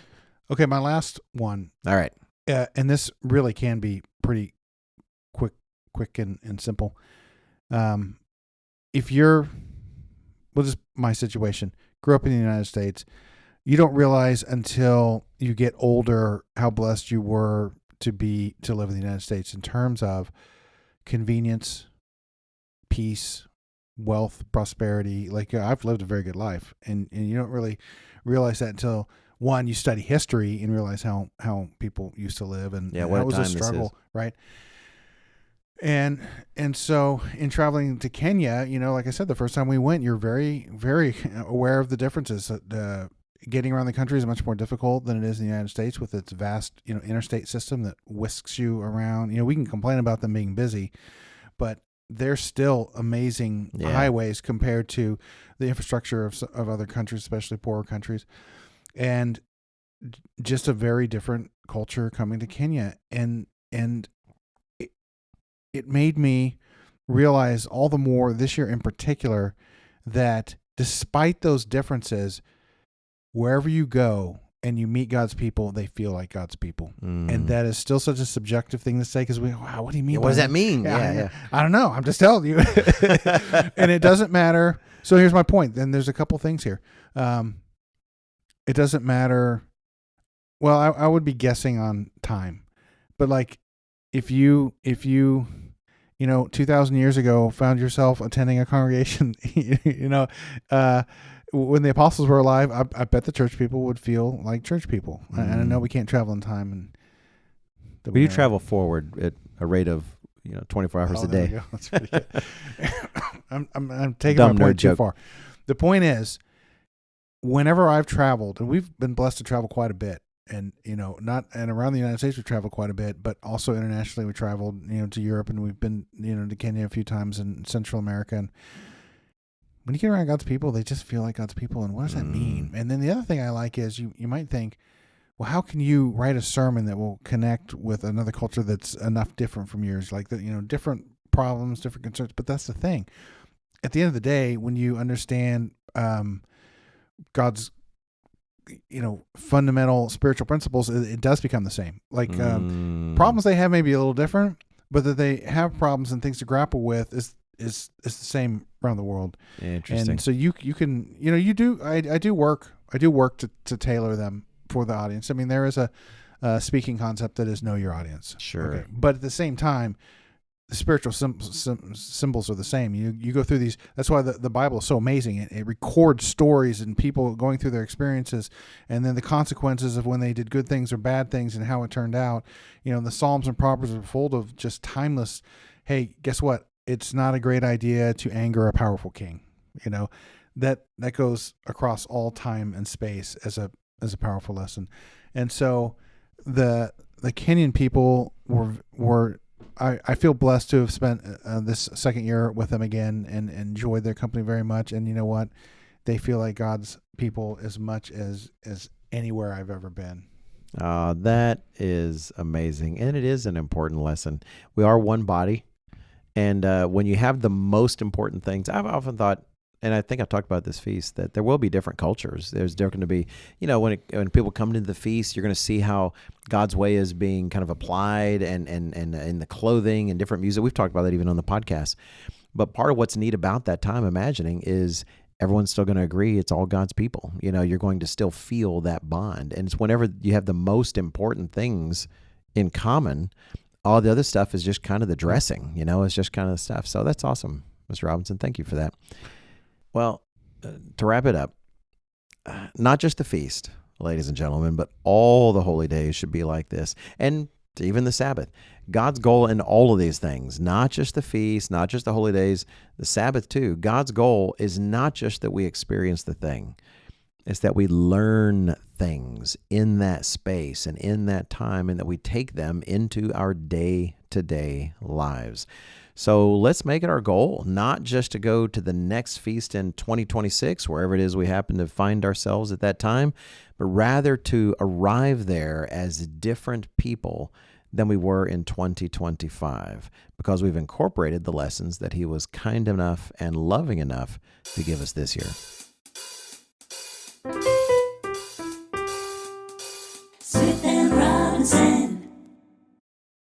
Okay. My last one. All right. And this really can be pretty quick and simple. If you're, just my situation, grew up in the United States, you don't realize until you get older how blessed you were to live in the United States in terms of convenience, peace, wealth, prosperity. I've lived a very good life, and you don't really realize that until, one, you study history and realize how people used to live, and what it was a struggle, right? And so in traveling to Kenya, like I said, the first time we went, you're very, very aware of the differences. Getting around the country is much more difficult than it is in the United States with its vast, interstate system that whisks you around. We can complain about them being busy, but they're still amazing highways compared to the infrastructure of other countries, especially poorer countries, and just a very different culture coming to Kenya. And it made me realize all the more this year in particular that despite those differences, wherever you go and you meet God's people, they feel like God's people. And that is still such a subjective thing to say, because wow, what do you mean? What does that mean? Yeah. I don't know. I'm just telling you. And it doesn't matter. So here's my point. Then there's a couple things here. It doesn't matter. Well, I would be guessing on time, but like if you 2,000 years ago found yourself attending a congregation, when the apostles were alive, I bet the church people would feel like church people. And I know we can't travel in time, but you travel forward at a rate of 24 hours a day. That's pretty good. I'm taking my point too far. The point is, whenever I've traveled, and we've been blessed to travel quite a bit, and around the United States we traveled quite a bit, but also internationally we traveled to Europe, and we've been to Kenya a few times in Central America. And when you get around God's people, they just feel like God's people. And what does that mean? And then the other thing I like is you might think, well, how can you write a sermon that will connect with another culture that's enough different from yours, like different problems, different concerns? But that's the thing. At the end of the day, when you understand God's fundamental spiritual principles, it does become the same. Like problems they have may be a little different, but that they have problems and things to grapple with is the same around the world. Interesting. And so you can I do work to tailor them for the audience. I mean, there is a speaking concept that is know your audience. Sure. Okay. But at the same time, the spiritual symbols are the same. You go through these. That's why the Bible is so amazing. It records stories and people going through their experiences, and then the consequences of when they did good things or bad things and how it turned out. The Psalms and Proverbs are full of just timeless. Hey, guess what? It's not a great idea to anger a powerful king. That goes across all time and space as a powerful lesson. And so the Kenyan people were. I feel blessed to have spent this second year with them again and enjoyed their company very much. And you know what? They feel like God's people as much as anywhere I've ever been. That is amazing. And it is an important lesson. We are one body. And when you have the most important things, I've often thought, and I think I talked about this feast, that there will be different cultures. There's going to be, when people come to the feast, you're going to see how God's way is being kind of applied and in the clothing and different music. We've talked about that even on the podcast. But part of what's neat about that time imagining is everyone's still going to agree it's all God's people. You're going to still feel that bond. And it's whenever you have the most important things in common, all the other stuff is just kind of the dressing, it's just kind of the stuff. So that's awesome, Mr. Robinson. Thank you for that. Well, to wrap it up, not just the feast, ladies and gentlemen, but all the holy days should be like this. And even the Sabbath. God's goal in all of these things, not just the feast, not just the holy days, the Sabbath too. God's goal is not just that we experience the thing. It's that we learn things in that space and in that time, and that we take them into our day-to-day lives. So let's make it our goal, not just to go to the next feast in 2026, wherever it is we happen to find ourselves at that time, but rather to arrive there as different people than we were in 2025, because we've incorporated the lessons that He was kind enough and loving enough to give us this year. Smith and Robinson.